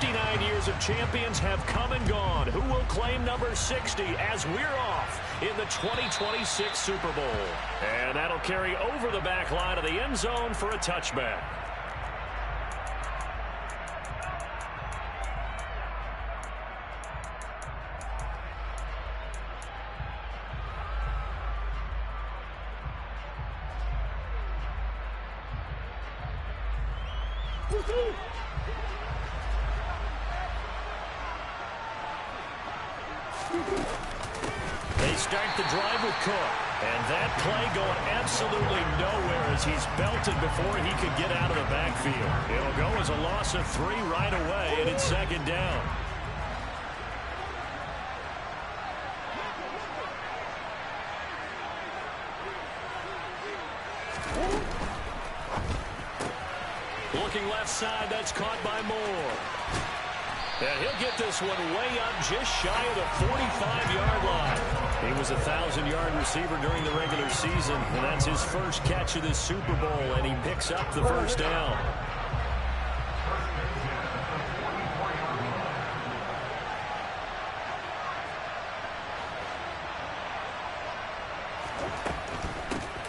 59 years of champions have come and gone. Who will claim number 60 as we're off in the 2026 Super Bowl? And that'll carry over the back line of the end zone for a touchback. They start the drive with Cook. And that play going absolutely nowhere as he's belted before he could get out of the backfield. It'll go as a loss of 3 right away, and it's second down. Looking left side, that's caught by Moore. And he'll get this one way up just shy of the 45-yard line. He was a 1,000-yard receiver during the regular season, and that's his first catch of this Super Bowl, and he picks up the first down.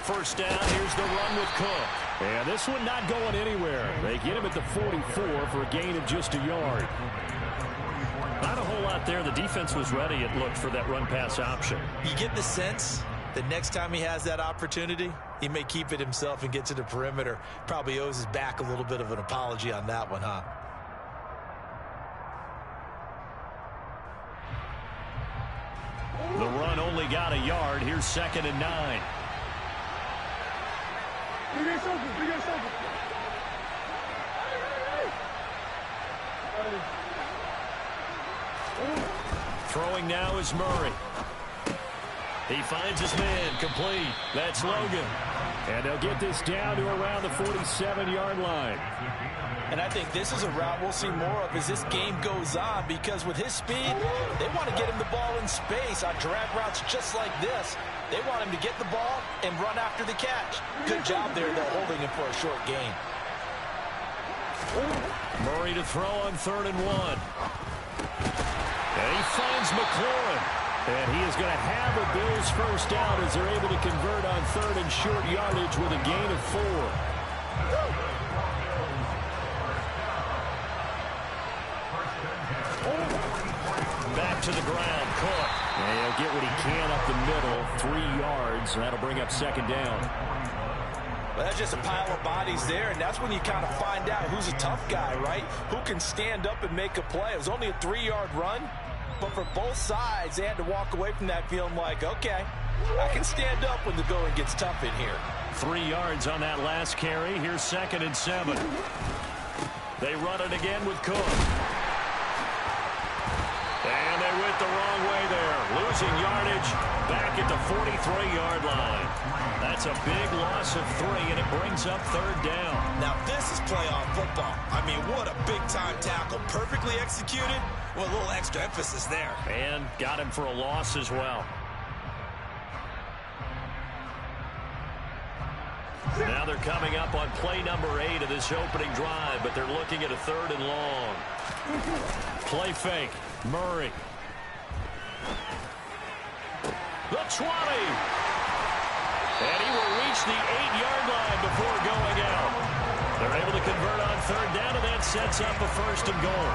First down, here's the run with Cook. And this one not going anywhere. They get him at the 44 for a gain of just a yard. Not a whole lot there. The defense was ready, it looked, for that run-pass option. You get the sense that next time he has that opportunity, he may keep it himself and get to the perimeter. Probably owes his back a little bit of an apology on that one, huh? The run only got a yard. Here's 2nd and 9. Throwing now is Murray. He finds his man, complete. That's Logan. And they'll get this down to around the 47-yard line. And I think this is a route we'll see more of as this game goes on, because with his speed, they want to get him the ball in space on drag routes just like this. They want him to get the ball and run after the catch. Good job there, though, holding him for a short gain. Murray to throw on 3rd and 1. And he finds McLaurin. And he is going to have a Bills first down as they're able to convert on 3rd and short yardage with a gain of 4. Back to the ground, Cook. And he'll get what he can up the middle, 3 yards, and that'll bring up 2nd down. Well, that's just a pile of bodies there, and that's when you kind of find out who's a tough guy, right? Who can stand up and make a play. It was only a 3-yard run, but for both sides, they had to walk away from that feeling like, okay, I can stand up when the going gets tough in here. 3 yards on that last carry. Here's 2nd and 7. They run it again with Cook. And they went the wrong way there. Losing yardage back at the 43-yard line. That's a big loss of 3, and it brings up 3rd down. Now, this is playoff football. I mean, what a big-time tackle. Perfectly executed with a little extra emphasis there. And got him for a loss as well. Now they're coming up on play number 8 of this opening drive, but they're looking at a 3rd and long. Play fake. Murray. The 20. And he will reach the 8-yard line before going out. They're able to convert on 3rd down, and that sets up a 1st and goal.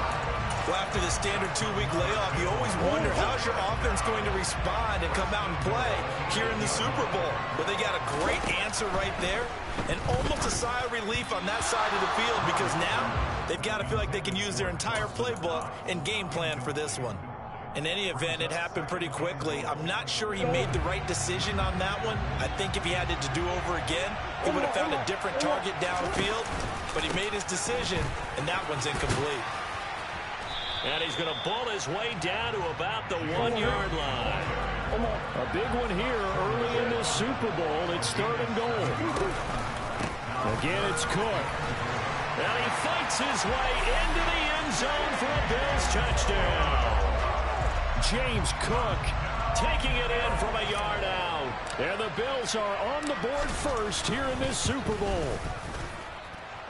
Well, after the standard 2-week layoff, you always wonder how's your offense going to respond and come out and play here in the Super Bowl. But they got a great answer right there, and almost a sigh of relief on that side of the field, because now they've got to feel like they can use their entire playbook and game plan for this one. In any event, it happened pretty quickly. I'm not sure he made the right decision on that one. I think if he had it to do over again, he would have found a different target downfield. But he made his decision, and that one's incomplete. And he's going to ball his way down to about the 1-yard line. A big one here early in this Super Bowl. It's 3rd and goal. Again, it's Cook. And he fights his way into the end zone for a Bills touchdown. James Cook taking it in from a yard out. And the Bills are on the board first here in this Super Bowl.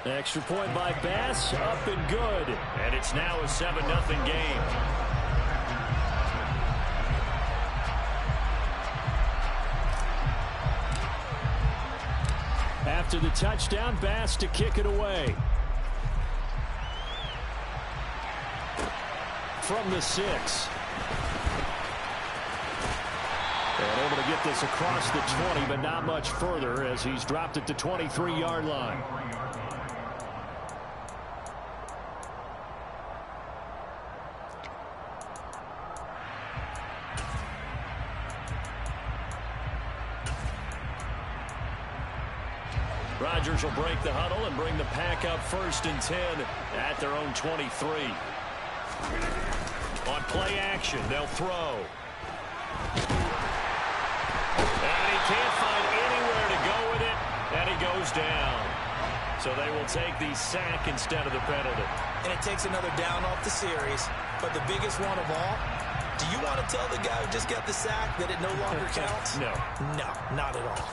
Extra point by Bass, up and good. And it's now a 7-0 game. After the touchdown, Bass to kick it away. From the 6. And able to get this across the 20, but not much further as he's dropped at the 23-yard line. Rodgers will break the huddle and bring the pack up 1st and 10 at their own 23. On play action, they'll throw. And he can't find anywhere to go with it, and he goes down. So they will take the sack instead of the penalty. And it takes another down off the series. But the biggest one of all, do you want to tell the guy who just got the sack that it no longer counts? No. No, not at all.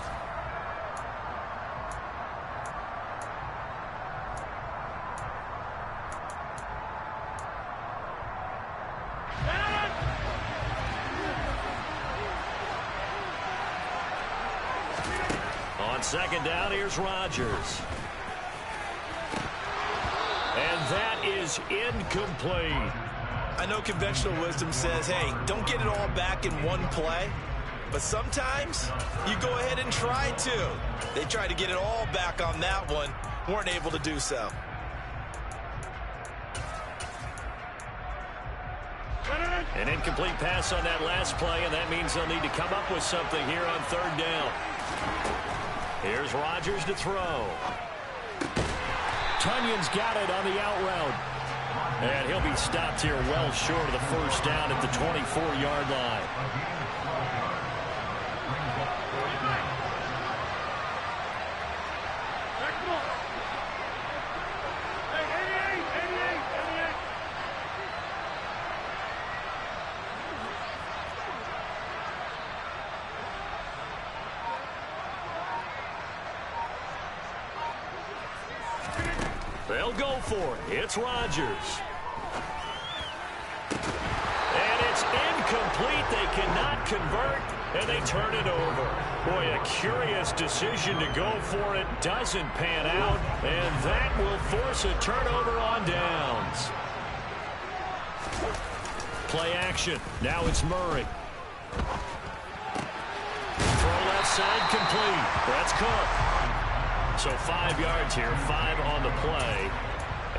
On 2nd down, here's Rodgers. And that is incomplete. I know conventional wisdom says, hey, don't get it all back in one play. But sometimes you go ahead and try to. They tried to get it all back on that one. Weren't able to do so. An incomplete pass on that last play, and that means they'll need to come up with something here on 3rd down. Here's Rodgers to throw. Tunyon's got it on the out route. And he'll be stopped here well short of the 1st down at the 24-yard line. They'll go for it. It's Rodgers. And it's incomplete. They cannot convert, and they turn it over. Boy, a curious decision to go for it. Doesn't pan out, and that will force a turnover on downs. Play action. Now it's Murray. Throw left side complete. That's Cook. So 5 yards here, 5 on the play,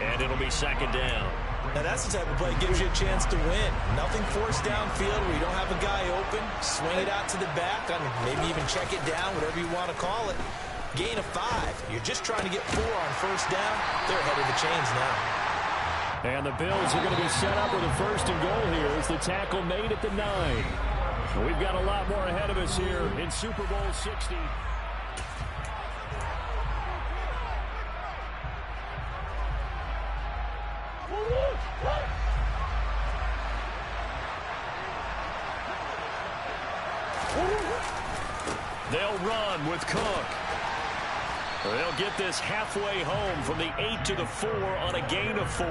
and it'll be 2nd down. Now that's the type of play that gives you a chance to win. Nothing forced downfield where you don't have a guy open. Swing it out to the back, maybe even check it down, whatever you want to call it. Gain of 5. You're just trying to get 4 on 1st down. They're ahead of the chains now. And the Bills are going to be set up with a 1st and goal here as the tackle made at the 9. And we've got a lot more ahead of us here in Super Bowl 60. They'll run with Cook. They'll get this halfway home from the 8 to the 4 on a gain of 4.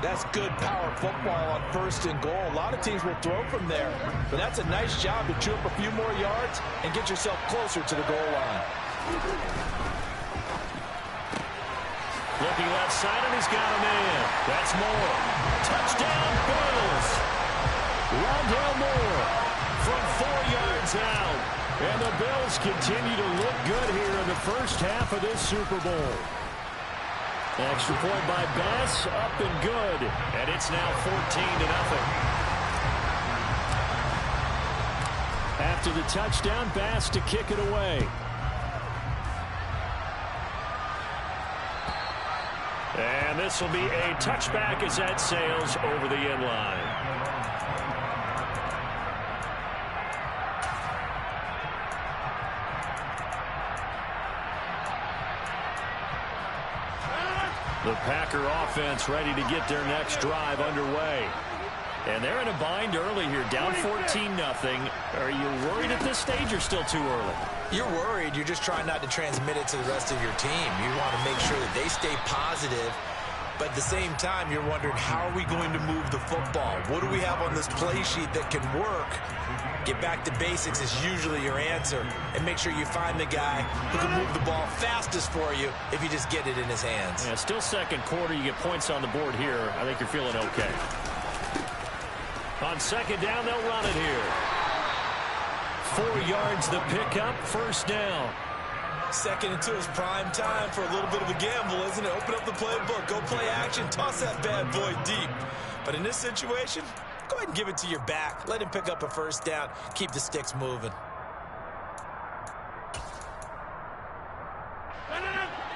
That's good power football on 1st and goal. A lot of teams will throw from there, but that's a nice job to chew up a few more yards and get yourself closer to the goal line. Looking left side, and he's got a man. That's Moore. Touchdown, Bills. Rondale Moore from 4 yards out. And the Bills continue to look good here in the 1st half of this Super Bowl. Extra point by Bass, up and good. And it's now 14-0. After the touchdown, Bass to kick it away. And this will be a touchback as that sails over the end line. The Packer offense ready to get their next drive underway. And they're in a bind early here, down 14-0. Are you worried at this stage or still too early? You're worried. You're just trying not to transmit it to the rest of your team. You want to make sure that they stay positive. But at the same time, you're wondering, how are we going to move the football? What do we have on this play sheet that can work? Get back to basics is usually your answer. And make sure you find the guy who can move the ball fastest for you if you just get it in his hands. Yeah, still second quarter. You get points on the board here. I think you're feeling okay. On second down, they'll run it here. 4 yards the pickup, first down. Second and 2 is prime time for a little bit of a gamble, isn't it? Open up the playbook, go play action, toss that bad boy deep. But in this situation, go ahead and give it to your back. Let him pick up a first down. Keep the sticks moving.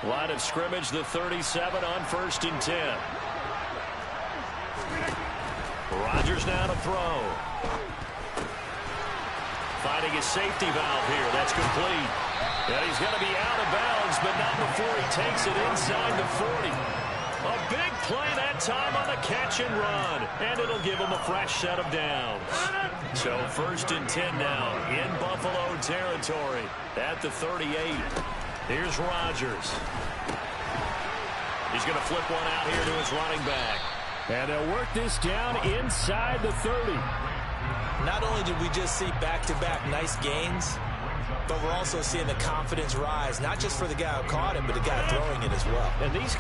Line of scrimmage, the 37 on 1st and 10. Rodgers now to throw. Finding his safety valve here. That's complete. And he's going to be out of bounds, but not before he takes it inside the 40. A big play that time on the catch and run. And it'll give him a fresh set of downs. So 1st and 10 now in Buffalo territory at the 38. Here's Rodgers. He's going to flip one out here to his running back. And they'll work this down inside the 30. Not only did we just see back-to-back nice gains, but we're also seeing the confidence rise, not just for the guy who caught it, but the guy throwing it as well. And these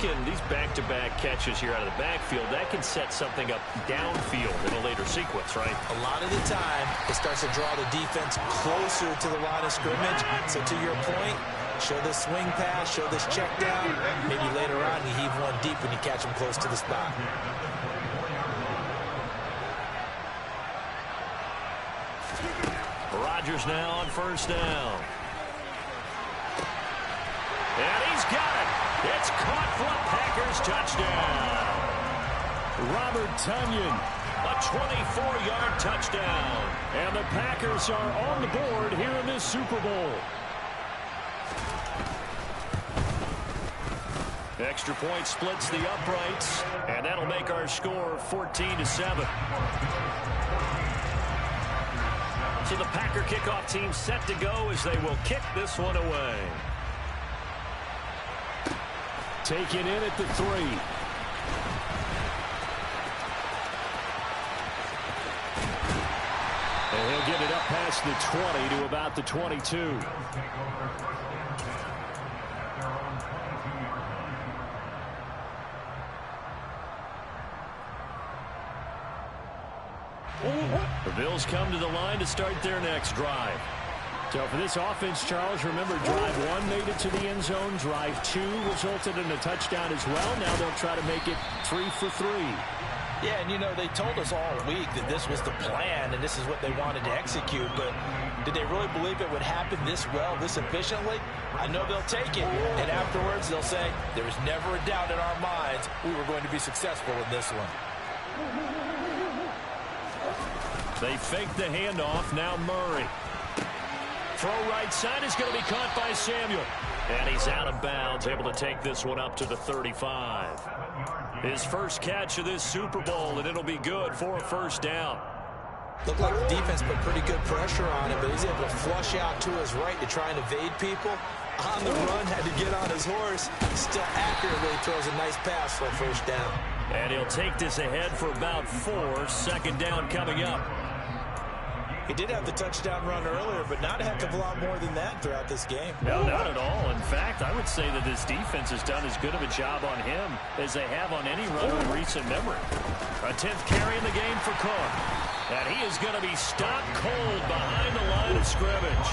back-to-back catches here out of the backfield, that can set something up downfield in a later sequence, right? A lot of the time, it starts to draw the defense closer to the line of scrimmage. So to your point, show this swing pass, show this check down. Maybe later on you heave one deep when you catch him close to the spot. Rodgers now on 1st down. And he's got it. It's caught for a Packers touchdown. Robert Tonyan. A 24-yard touchdown. And the Packers are on the board here in this Super Bowl. Extra point splits the uprights, and that'll make our score 14-7. So the Packer kickoff team set to go as they will kick this one away. Taken in at the 3. And he'll get it up past the 20 to about the 22. The Bills come to the line to start their next drive. So for this offense, Charles, remember drive 1 made it to the end zone. Drive 2 resulted in a touchdown as well. Now they'll try to make it 3 for 3. Yeah, and you know, they told us all week that this was the plan and this is what they wanted to execute, but did they really believe it would happen this well, this efficiently? I know they'll take it, and afterwards they'll say, there was never a doubt in our minds we were going to be successful in this one. They fake the handoff. Now Murray. Throw right side is going to be caught by Samuel. And he's out of bounds, able to take this one up to the 35. His first catch of this Super Bowl, and it'll be good for a first down. Looked like the defense put pretty good pressure on him, but he's able to flush out to his right to try and evade people. On the run, had to get on his horse. Still accurately throws a nice pass for a first down. And he'll take this ahead for about 4. Second down coming up. He did have the touchdown run earlier, but not a heck of a lot more than that throughout this game. No, not at all. In fact, I would say that this defense has done as good of a job on him as they have on any runner in recent memory. A 10th carry in the game for Cook. And he is going to be stopped cold behind the line of scrimmage.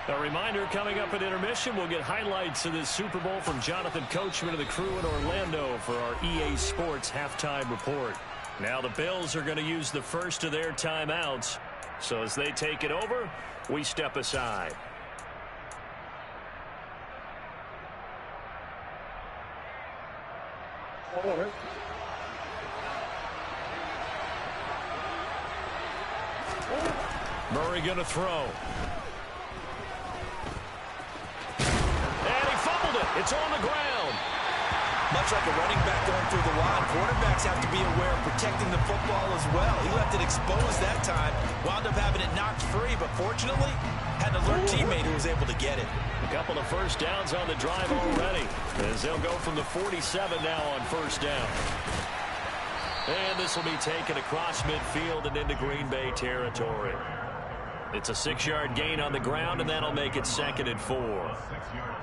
A reminder, coming up at intermission, we'll get highlights of this Super Bowl from Jonathan Coachman and the crew in Orlando for our EA Sports halftime report. Now the Bills are going to use the first of their timeouts. So as they take it over, we step aside. Murray going to throw. And he fumbled it. It's on the ground. Much like a running back going through the line, quarterbacks have to be aware of protecting the football as well. He left it exposed that time, wound up having it knocked free, but fortunately, had an alert teammate who was able to get it. A couple of first downs on the drive already, as they'll go from the 47 now on first down. And this will be taken across midfield and into Green Bay territory. It's a 6-yard gain on the ground, and that'll make it 2nd and 4.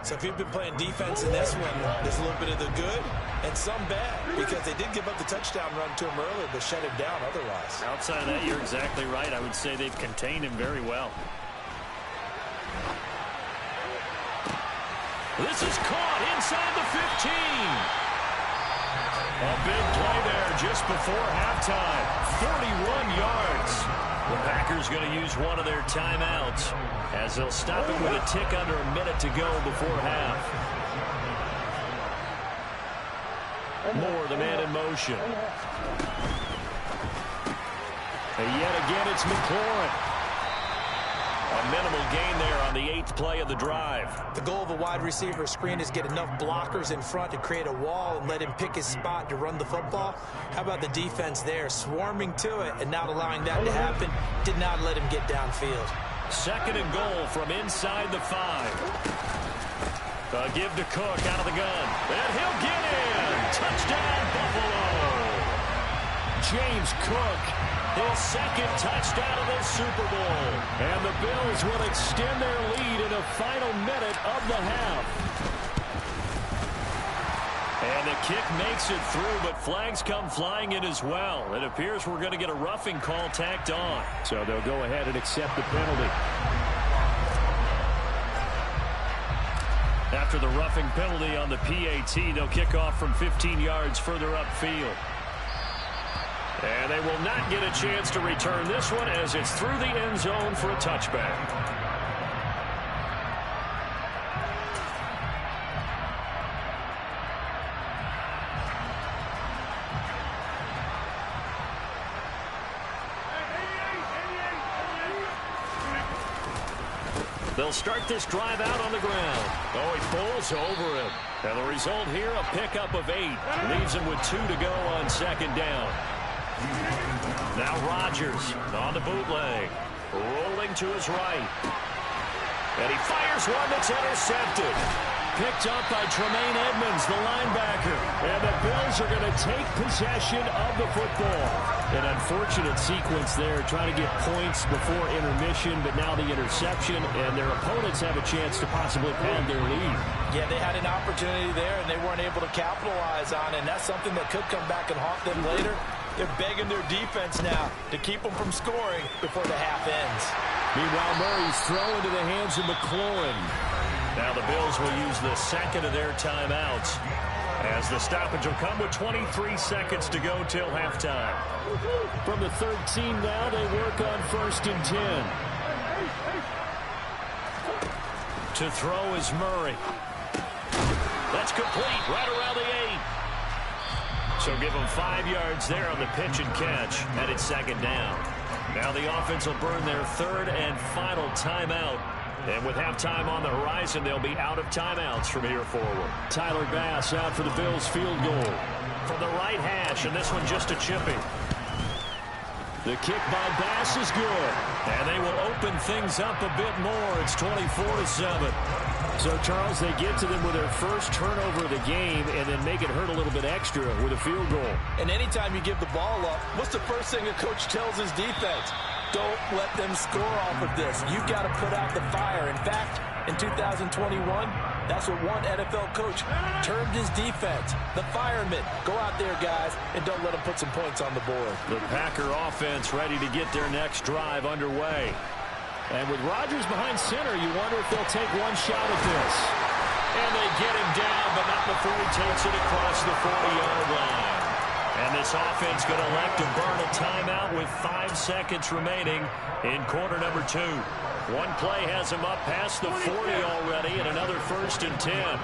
So if you've been playing defense in this one, there's a little bit of the good and some bad, because they did give up the touchdown run to him earlier, but shut him down otherwise. Outside of that, you're exactly right. I would say they've contained him very well. This is caught inside the 15. A big play there just before halftime. 41 yards. The Packers going to use one of their timeouts as they'll stop it with a tick under a minute to go before half. Moore, the man in motion. And yet again, it's McLaurin. A minimal gain there on the 8th play of the drive. The goal of a wide receiver screen is get enough blockers in front to create a wall and let him pick his spot to run the football. How about the defense there, swarming to it and not allowing that to happen? Did not let him get downfield. 2nd and goal from inside the 5. A give to Cook out of the gun. And he'll get in. Touchdown, Buffalo. James Cook, his 2nd touchdown of the Super Bowl. And the Bills will extend their lead in the final minute of the half. And the kick makes it through, but flags come flying in as well. It appears we're going to get a roughing call tacked on. So they'll go ahead and accept the penalty. After the roughing penalty on the PAT, they'll kick off from 15 yards further upfield. And they will not get a chance to return this one as it's through the end zone for a touchback. They'll start this drive out on the ground. Oh, he falls over him. And the result here, a pickup of 8. Leaves him with 2 to go on 2nd down. Now Rodgers on the bootleg. Rolling to his right. And he fires one that's intercepted. Picked up by Tremaine Edmonds, the linebacker. And the Bills are going to take possession of the football. An unfortunate sequence there, trying to get points before intermission, but now the interception, and their opponents have a chance to possibly pad their lead. Yeah, they had an opportunity there, and they weren't able to capitalize on it, and that's something that could come back and haunt them later. They're begging their defense now to keep them from scoring before the half ends. Meanwhile, Murray's thrown into the hands of McLaurin. Now the Bills will use the 2nd of their timeouts, as the stoppage will come with 23 seconds to go till halftime. From the 13 now, they work on 1st and 10. To throw is Murray. That's complete right around the 8. So give them 5 yards there on the pitch and catch, and it's 2nd down. Now the offense will burn their 3rd and final timeout. And with halftime on the horizon, they'll be out of timeouts from here forward. Tyler Bass out for the Bills field goal. From the right hash, and this one just a chipping. The kick by Bass is good. And they will open things up a bit more. It's 24-7. So, Charles, they get to them with their first turnover of the game and then make it hurt a little bit extra with a field goal. And anytime you give the ball up, what's the first thing a coach tells his defense? Don't let them score off of this. You've got to put out the fire. In fact, in 2021, that's what one NFL coach termed his defense. The firemen. Go out there, guys, and don't let them put some points on the board. The Packer offense ready to get their next drive underway. And with Rodgers behind center, you wonder if they'll take one shot at this. And they get him down, but not before he takes it across the 40-yard line. And this offense going to elect to burn a timeout with 5 seconds remaining in quarter number 2. One play has him up past the 40 already, and another 1st and 10.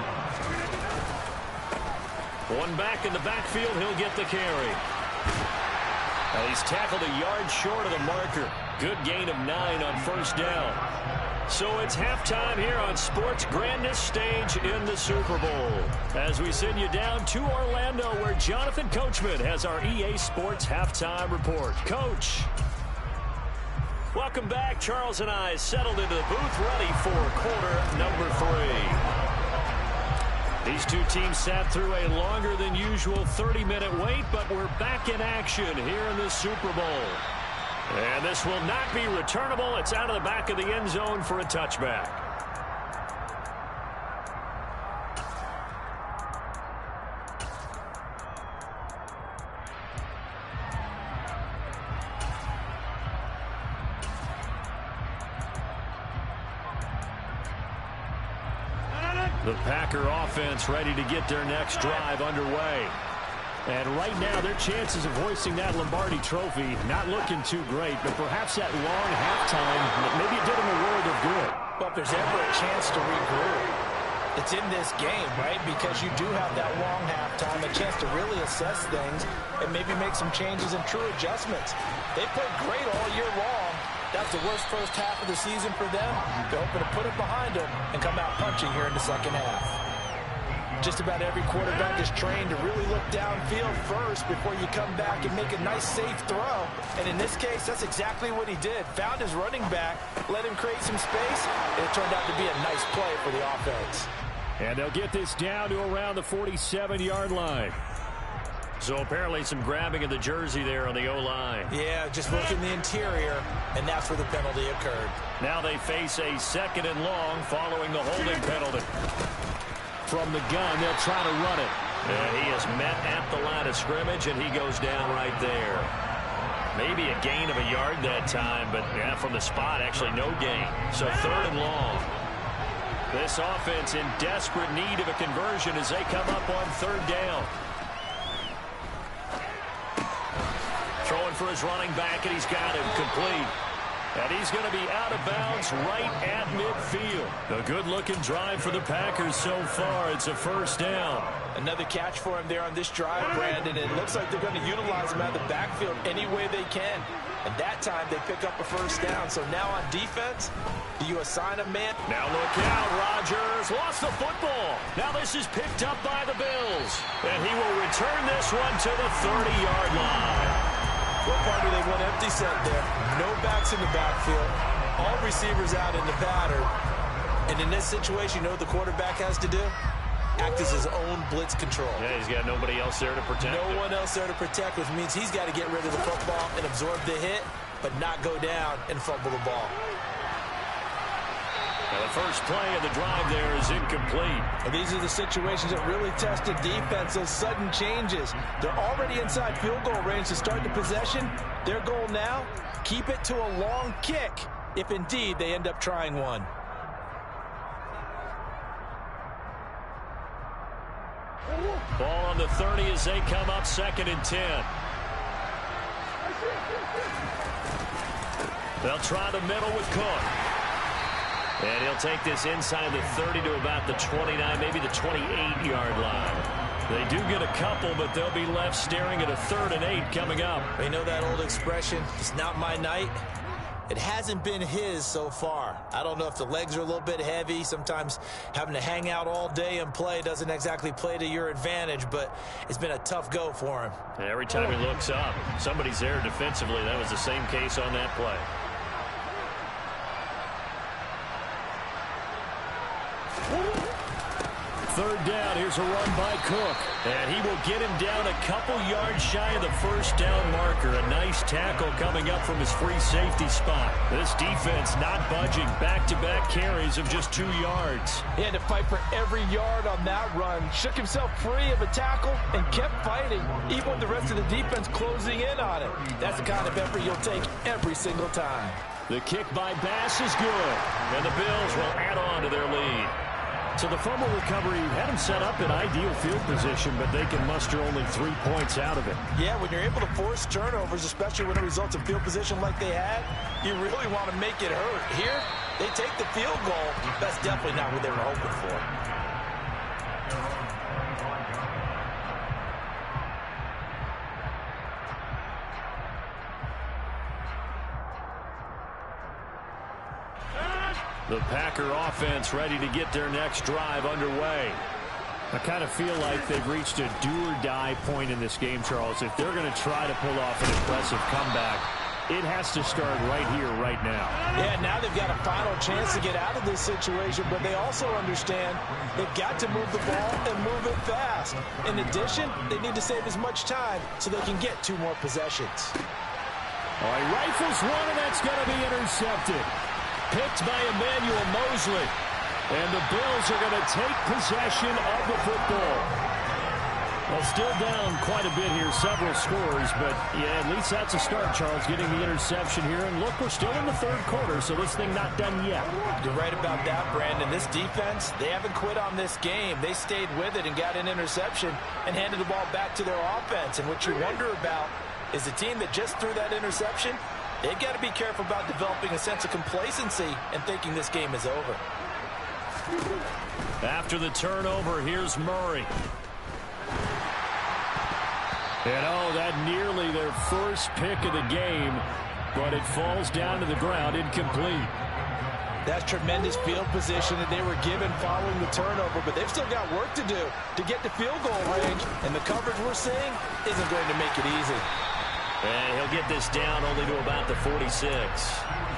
One back in the backfield, he'll get the carry. He's tackled a yard short of the marker. Good gain of 9 on first down. So it's halftime here on sports' grandest stage in the Super Bowl. As we send you down to Orlando, where Jonathan Coachman has our EA Sports halftime report. Coach. Welcome back. Charles and I settled into the booth, ready for quarter number 3. These two teams sat through a longer than usual 30-minute wait, but we're back in action here in the Super Bowl. And this will not be returnable. It's out of the back of the end zone for a touchback. The Packer offense ready to get their next drive underway. And right now, their chances of hoisting that Lombardi trophy not looking too great, but perhaps that long halftime, maybe it did them a world of good. But if there's ever a chance to regroup, it's in this game, right? Because you do have that long halftime, a chance to really assess things and maybe make some changes and true adjustments. They played great all year long. That's the worst first half of the season for them. They're hoping to put it behind them and come out punching here in the second half. Just about every quarterback is trained to really look downfield first before you come back and make a nice, safe throw. And in this case, that's exactly what he did. Found his running back, let him create some space, and it turned out to be a nice play for the offense. And they'll get this down to around the 47-yard line. So apparently some grabbing of the jersey there on the O-line. Yeah, just look in the interior, and that's where the penalty occurred. Now they face a 2nd and long following the holding penalty. From the gun, they'll try to run it. And he is met at the line of scrimmage, and he goes down right there. Maybe a gain of a yard that time, but yeah, from the spot, actually no gain. So 3rd and long. This offense in desperate need of a conversion as they come up on 3rd down. Throwing for his running back, and he's got him complete. And he's going to be out of bounds right at midfield. A good-looking drive for the Packers so far. It's a 1st down. Another catch for him there on this drive, Brandon. It looks like they're going to utilize him out of the backfield any way they can. And that time they pick up a 1st down. So now on defense, do you assign a man? Now look out, Rodgers lost the football. Now this is picked up by the Bills. And he will return this one to the 30-yard line. What part do they want empty set there? No backs in the backfield. All receivers out in the pattern. And in this situation, you know what the quarterback has to do? Act as his own blitz control. Yeah, he's got nobody else there to protect him. No one else there to protect, which means he's got to get rid of the football and absorb the hit, but not go down and fumble the ball. Now the first play of the drive there is incomplete. And these are the situations that really test the defense, those sudden changes. They're already inside field goal range to start the possession. Their goal now, keep it to a long kick, if indeed they end up trying one. Ball on the 30 as they come up 2nd and 10. They'll try the middle with Cook. And he'll take this inside the 30 to about the 29, maybe the 28-yard line. They do get a couple, but they'll be left staring at a 3rd and 8 coming up. You know that old expression, it's not my night? It hasn't been his so far. I don't know if the legs are a little bit heavy. Sometimes having to hang out all day and play doesn't exactly play to your advantage, but it's been a tough go for him. And every time he looks up, somebody's there defensively. That was the same case on that play. Third down, here's a run by Cook. And he will get him down a couple yards shy of the 1st down marker. A nice tackle coming up from his free safety spot. This defense not budging. Back-to-back carries of just 2 yards. He had to fight for every yard on that run. Shook himself free of a tackle and kept fighting, even with the rest of the defense closing in on it. That's the kind of effort you'll take every single time. The kick by Bass is good. And the Bills will add on to their lead. So the fumble recovery had them set up in ideal field position, but they can muster only 3 points out of it. Yeah, when you're able to force turnovers, especially when it results in field position like they had, you really want to make it hurt. Here, they take the field goal. That's definitely not what they were hoping for. The Packer offense ready to get their next drive underway. I kind of feel like they've reached a do-or-die point in this game, Charles. If they're going to try to pull off an impressive comeback, it has to start right here, right now. Yeah, now they've got a final chance to get out of this situation, but they also understand they've got to move the ball and move it fast. In addition, they need to save as much time so they can get 2 more possessions. All right, rifles one, and that's going to be intercepted. Picked by Emmanuel Mosley. And the Bills are going to take possession of the football. Well, still down quite a bit here, several scores, but yeah, at least that's a start, Charles, getting the interception here. And look, we're still in the 3rd quarter, so this thing not done yet. You're right about that, Brandon. This defense, they haven't quit on this game. They stayed with it and got an interception and handed the ball back to their offense. And what you wonder about is the team that just threw that interception, they've got to be careful about developing a sense of complacency and thinking this game is over. After the turnover, here's Murray. And oh, that nearly their first pick of the game, but it falls down to the ground incomplete. That's tremendous field position that they were given following the turnover, but they've still got work to do to get to field goal range, and the coverage we're seeing isn't going to make it easy. And he'll get this down only to about the 46.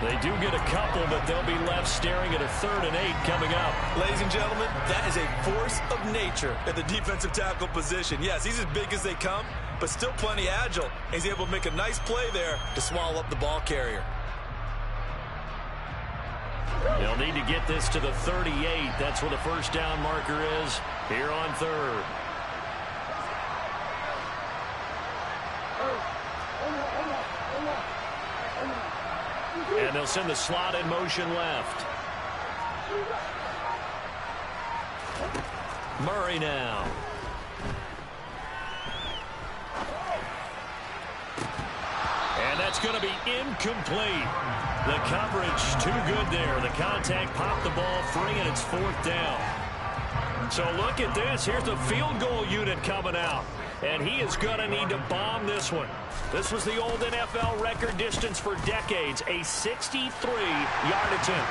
They do get a couple, but they'll be left staring at a 3rd and 8 coming up. Ladies and gentlemen, that is a force of nature at the defensive tackle position. Yes, he's as big as they come, but still plenty agile. He's able to make a nice play there to swallow up the ball carrier. They'll need to get this to the 38. That's where the first down marker is here on 3rd. And they'll send the slot in motion left. Murray now. And that's going to be incomplete. The coverage too good there. The contact popped the ball free, and it's 4th down. So look at this. Here's the field goal unit coming out. And he is going to need to bomb this one. This was the old NFL record distance for decades, a 63-yard attempt.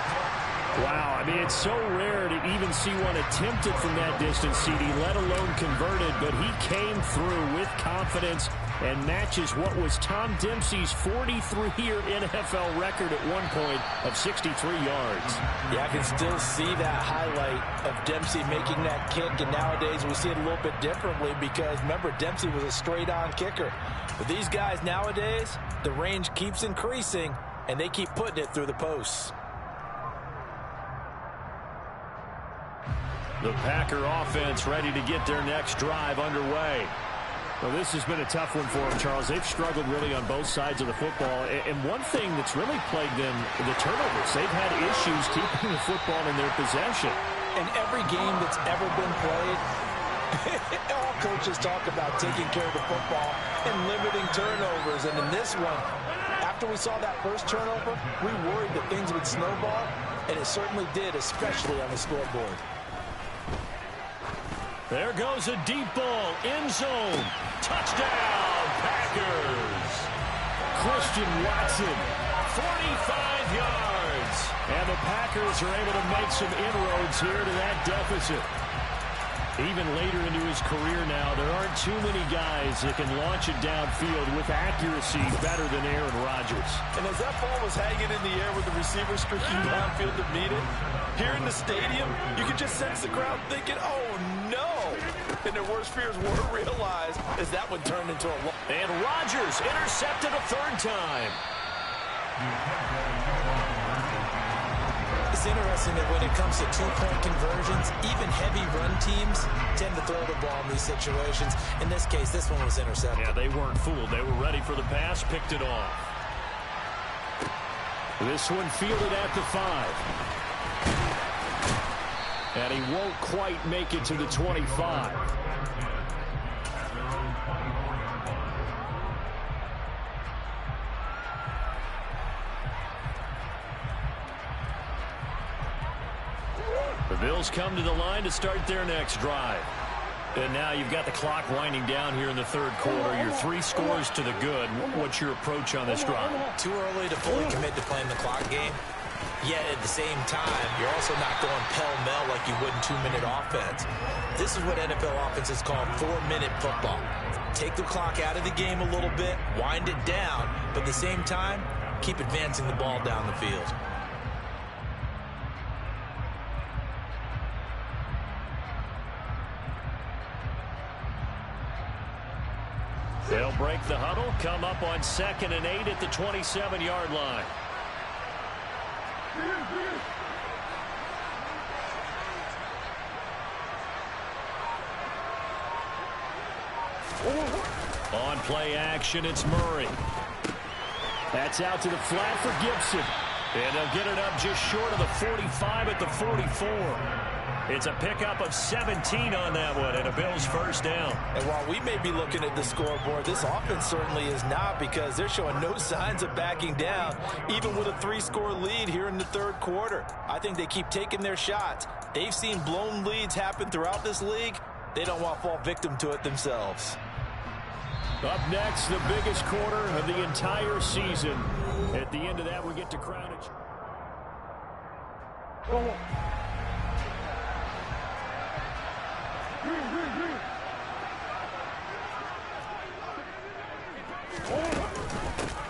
Wow, I mean, it's so rare to even see one attempted from that distance, CD, let alone converted, but he came through with confidence and matches what was Tom Dempsey's 43-year NFL record at one point of 63 yards. Yeah, I can still see that highlight of Dempsey making that kick, and nowadays we see it a little bit differently because, remember, Dempsey was a straight-on kicker. But these guys nowadays, the range keeps increasing, and they keep putting it through the posts. The Packer offense ready to get their next drive underway. Well, this has been a tough one for them, Charles. They've struggled really on both sides of the football. And one thing that's really plagued them, the turnovers. They've had issues keeping the football in their possession. In every game that's ever been played, all coaches talk about taking care of the football and limiting turnovers. And in this one, after we saw that first turnover, we worried that things would snowball, and it certainly did, especially on the scoreboard. There goes a deep ball, end zone. Touchdown, Packers. Christian Watson, 45 yards. And the Packers are able to make some inroads here to that deficit. Even later into his career now, there aren't too many guys that can launch it downfield with accuracy better than Aaron Rodgers. And as that ball was hanging in the air with the receiver streaking downfield to meet it, here in the stadium, you could just sense the crowd thinking, oh, no. And their worst fears were realized as that one turned into a... And Rodgers intercepted a 3rd time. It's interesting that when it comes to 2-point conversions, even heavy run teams tend to throw the ball in these situations. In this case, this one was intercepted. Yeah, they weren't fooled. They were ready for the pass, picked it off. This one fielded at the 5. And he won't quite make it to the 25. The Bills come to the line to start their next drive. And now you've got the clock winding down here in the third quarter. You're 3 scores to the good. What's your approach on this drive? Too early to fully commit to playing the clock game. Yet at the same time, you're also not going pell-mell like you would in 2-minute offense. This is what NFL offenses call 4-minute football. Take the clock out of the game a little bit, wind it down, but at the same time, keep advancing the ball down the field. They'll break the huddle, come up on 2nd and 8 at the 27-yard line. On play action, it's Murray. That's out to the flat for Gibson. And they'll get it up just short of the 45 at the 44. It's a pickup of 17 on that one, and a Bills first down. And while we may be looking at the scoreboard, this offense certainly is not, because they're showing no signs of backing down, even with a 3-score lead here in the third quarter. I think they keep taking their shots. They've seen blown leads happen throughout this league. They don't want to fall victim to it themselves. Up next, the biggest quarter of the entire season. At the end of that, we get to crown it.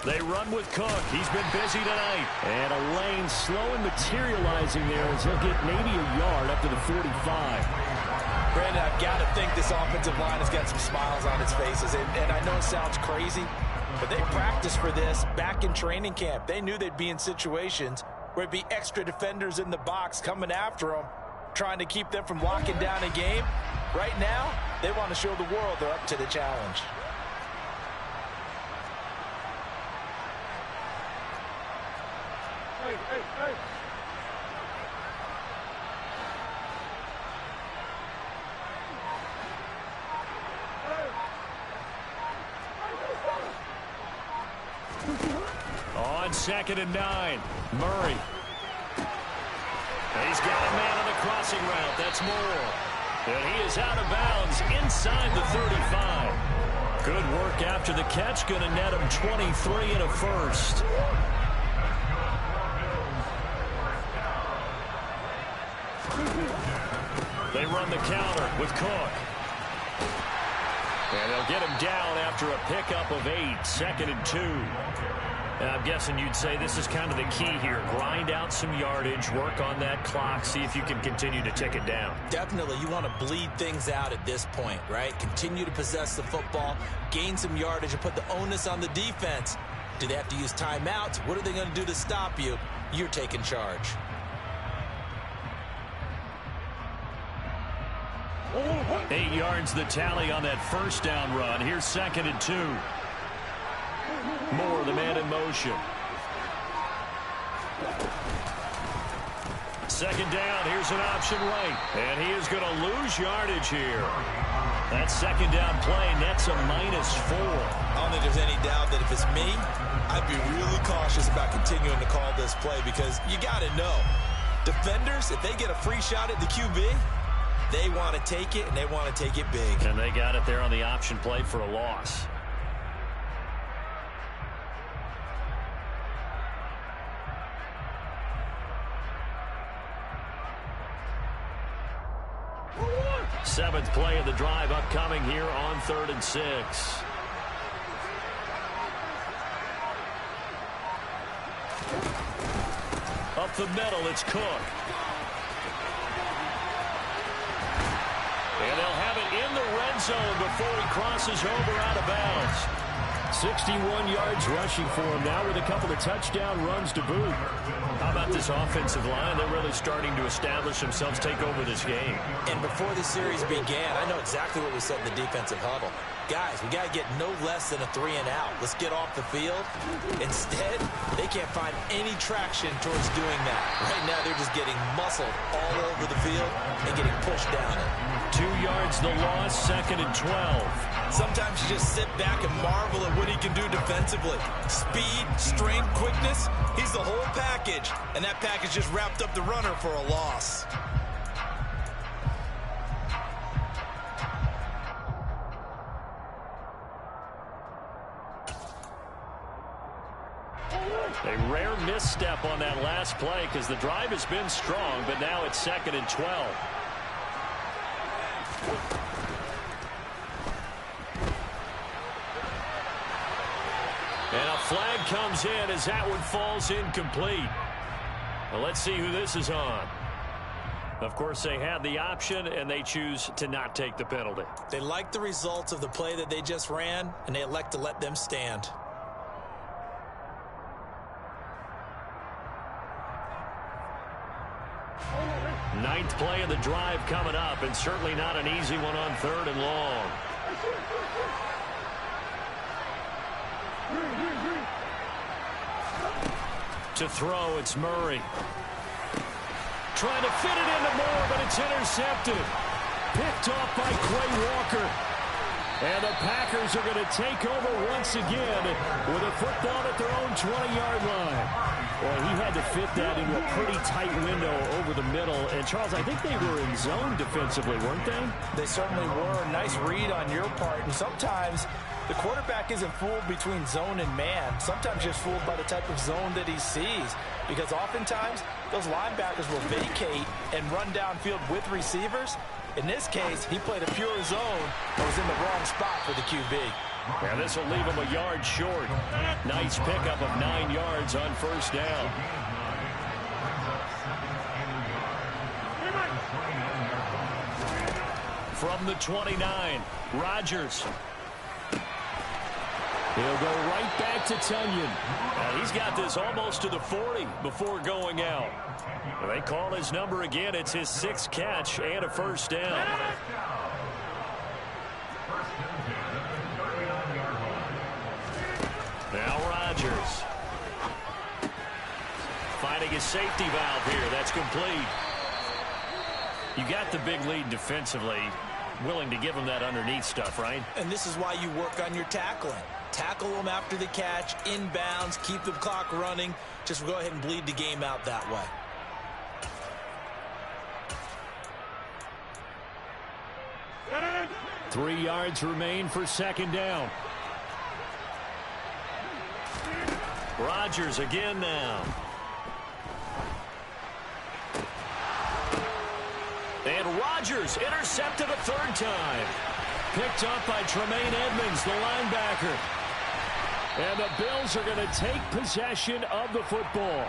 They run with Cook. He's been busy tonight. And a lane slow in materializing there as he'll get maybe a yard up to the 45. Brandon, I've got to think this offensive line has got some smiles on its faces. And I know it sounds crazy, but they practiced for this back in training camp. They knew they'd be in situations where it'd be extra defenders in the box coming after them, trying to keep them from locking down a game. Right now, they want to show the world they're up to the challenge. On 2nd and 9, Murray. He's got a man on the crossing route. That's Moore. And he is out of bounds inside the 35. Good work after the catch. Going to net him 23 and a first. They run the counter with Cook. And they'll get him down after a pickup of 8, 2nd and 2. And I'm guessing you'd say this is kind of the key here. Grind out some yardage, work on that clock, see if you can continue to tick it down. Definitely. You want to bleed things out at this point, right? Continue to possess the football, gain some yardage, and put the onus on the defense. Do they have to use timeouts? What are they going to do to stop you? You're taking charge. Eight yards the tally on that first down run. Here's 2nd and 2. Moore, the man in motion. 2nd down. Here's an option right. And he is going to lose yardage here. That 2nd down play nets a -4. I don't think there's any doubt that if it's me, I'd be really cautious about continuing to call this play, because you got to know, defenders, if they get a free shot at the QB, they want to take it, and they want to take it big. And they got it there on the option play for a loss. Seventh play of the drive upcoming here on 3rd and 6. Up the middle, it's Cook. And they'll have it in the red zone before he crosses over out of bounds. 61 yards rushing for him now with a couple of touchdown runs to boot. How about this offensive line? They're really starting to establish themselves, take over this game. And before the series began, I know exactly what we said in the defensive huddle. Guys, we got to get no less than a 3 and out. Let's get off the field. Instead, they can't find any traction towards doing that. Right now, they're just getting muscled all over the field and getting pushed down it. 2 yards the loss, 2nd and 12. Sometimes you just sit back and marvel at what he can do defensively. Speed, strength, quickness, he's the whole package. And that package just wrapped up the runner for a loss. A rare misstep on that last play because the drive has been strong, but now it's 2nd and 12. And a flag comes in as that one falls incomplete. Well, let's see who this is on. Of course, they had the option, and they choose to not take the penalty. They like the results of the play that they just ran, and they elect to let them stand. Ninth play of the drive coming up, and certainly not an easy one on 3rd and long. To throw, it's Murray. Trying to fit it into Moore, but it's intercepted. Picked off by Quay Walker. And the Packers are going to take over once again with a football at their own 20-yard line. Well, he had to fit that into a pretty tight window over the middle. And, Charles, I think they were in zone defensively, weren't they? They certainly were. Nice read on your part. And sometimes the quarterback isn't fooled between zone and man. Sometimes just fooled by the type of zone that he sees. Because oftentimes, those linebackers will vacate and run downfield with receivers. In this case, he played a pure zone that was in the wrong spot for the QB. And this will leave him a yard short. Nice pickup of 9 yards on 1st down. From the 29, Rodgers. He'll go right back to Tunyon. He's got this almost to the 40 before going out. They call his number again. It's his 6th catch and a 1st down. Now Rodgers. Finding his safety valve here. That's complete. You got the big lead defensively. Willing to give him that underneath stuff, right? And this is why you work on your tackling. Tackle them after the catch, inbounds, keep the clock running. Just go ahead and bleed the game out that way. Three yards remain for 2nd down. Rodgers again now. And Rodgers intercepted a 3rd time. Picked up by Tremaine Edmonds, the linebacker. And the Bills are going to take possession of the football.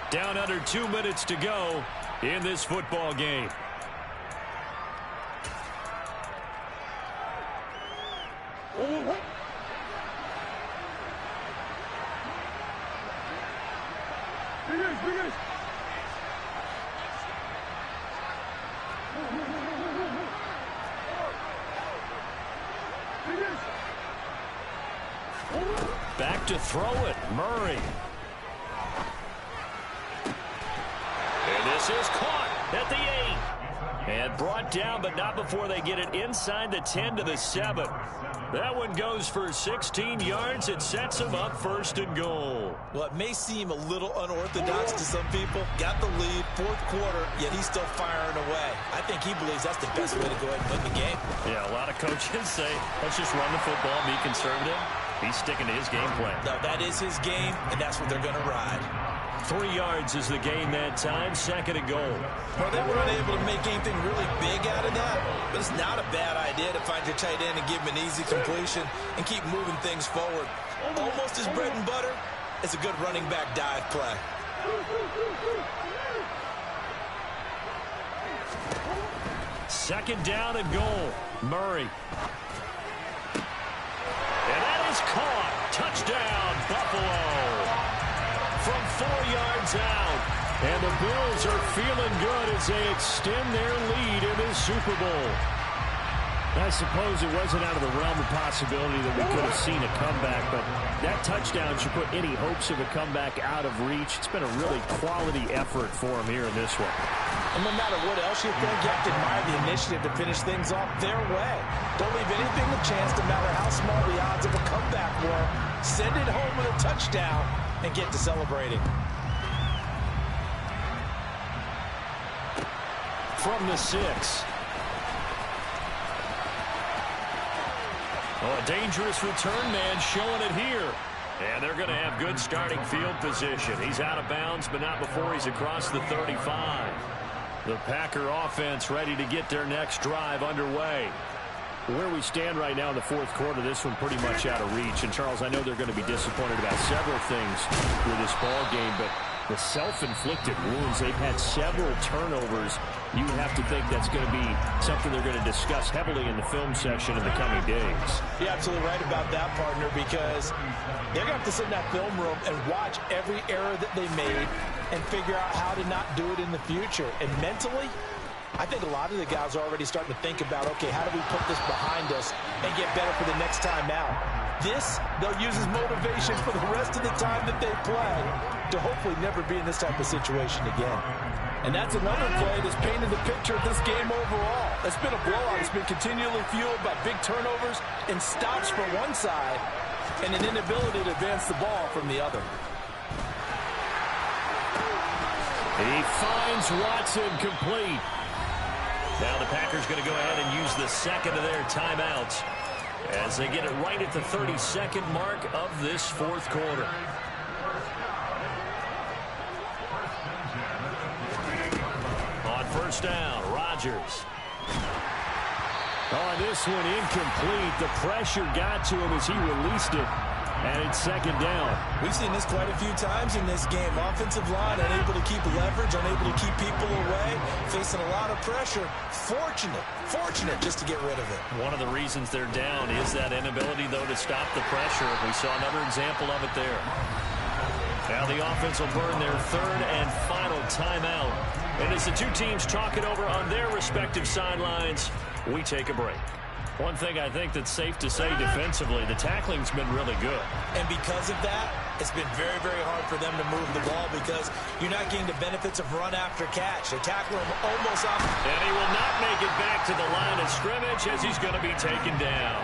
Down under 2 minutes to go in this football game. Back to throw it, Murray. And this is caught at the 8. And brought down, but not before they get it inside the 10 to the 7. That one goes for 16 yards. It sets them up 1st and goal. Well, it may seem a little unorthodox to some people. Got the lead, 4th quarter, yet he's still firing away. I think he believes that's the best way to go ahead and win the game. Yeah, a lot of coaches say, let's just run the football, be conservative. He's sticking to his game plan. No, that is his game, and that's what they're going to ride. 3 yards is the gain that time, 2nd and goal. Well, they were unable to make anything really big out of that, but it's not a bad idea to find your tight end and give him an easy completion and keep moving things forward. Almost his bread and butter is a good running back dive play. Second down and goal. Murray. And that is caught. Touchdown, Buffalo. From 4 yards out. And the Bills are feeling good as they extend their lead in this Super Bowl. I suppose it wasn't out of the realm of possibility that we could have seen a comeback, but that touchdown should put any hopes of a comeback out of reach. It's been a really quality effort for them here in this one. And no matter what else you think, you have to admire the initiative to finish things off their way. Don't leave anything to chance, no matter how small the odds of a comeback were. Send it home with a touchdown and get to celebrating. From the 6. Oh, a dangerous return man showing it here. And they're going to have good starting field position. He's out of bounds, but not before he's across the 35. The Packer offense ready to get their next drive underway. Where we stand right now in the fourth quarter, this one pretty much out of reach. And, Charles, I know they're going to be disappointed about several things with this ball game, but the self-inflicted wounds, they've had several turnovers. You have to think that's going to be something they're going to discuss heavily in the film session in the coming days. You're absolutely right about that, partner, because they're going to have to sit in that film room and watch every error that they made and figure out how to not do it in the future. And mentally, I think a lot of the guys are already starting to think about, okay, how do we put this behind us and get better for the next time out? This, they'll use as motivation for the rest of the time that they play to hopefully never be in this type of situation again. And that's another play that's painted the picture of this game overall. It's been a blowout. It's been continually fueled by big turnovers and stops from one side and an inability to advance the ball from the other. He finds Watson complete. Now the Packers going to go ahead and use the second of their timeouts as they get it right at the 32nd mark of this fourth quarter. On first down, Rodgers. On this one, incomplete. The pressure got to him as he released it. And it's second down. We've seen this quite a few times in this game. Offensive line unable to keep leverage, unable to keep people away, facing a lot of pressure. Fortunate just to get rid of it. One of the reasons they're down is that inability, though, to stop the pressure. We saw another example of it there. Now the offense will burn their third and final timeout. And as the two teams talk it over on their respective sidelines, we take a break. One thing I think that's safe to say defensively, the tackling's been really good. And because of that, it's been very, very hard for them to move the ball because you're not getting the benefits of run after catch. They tackle him almost off. And he will not make it back to the line of scrimmage as he's going to be taken down.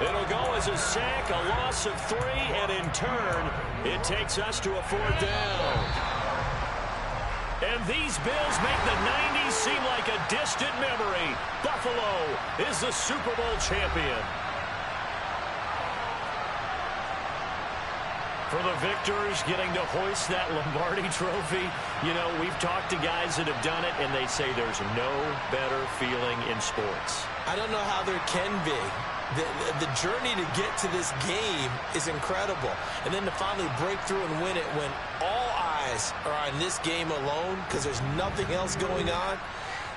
It'll go as a sack, a loss of 3, and in turn, it takes us to a fourth down. And these Bills make the 90s seem like a distant memory. Buffalo is the Super Bowl champion. For the victors getting to hoist that Lombardi trophy, you know, we've talked to guys that have done it, and they say there's no better feeling in sports. I don't know how there can be. The journey to get to this game is incredible. And then to finally break through and win it when all eyes are on this game alone because there's nothing else going on,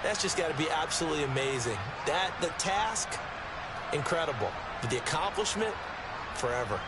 that's just got to be absolutely amazing. The task, incredible. But the accomplishment, forever.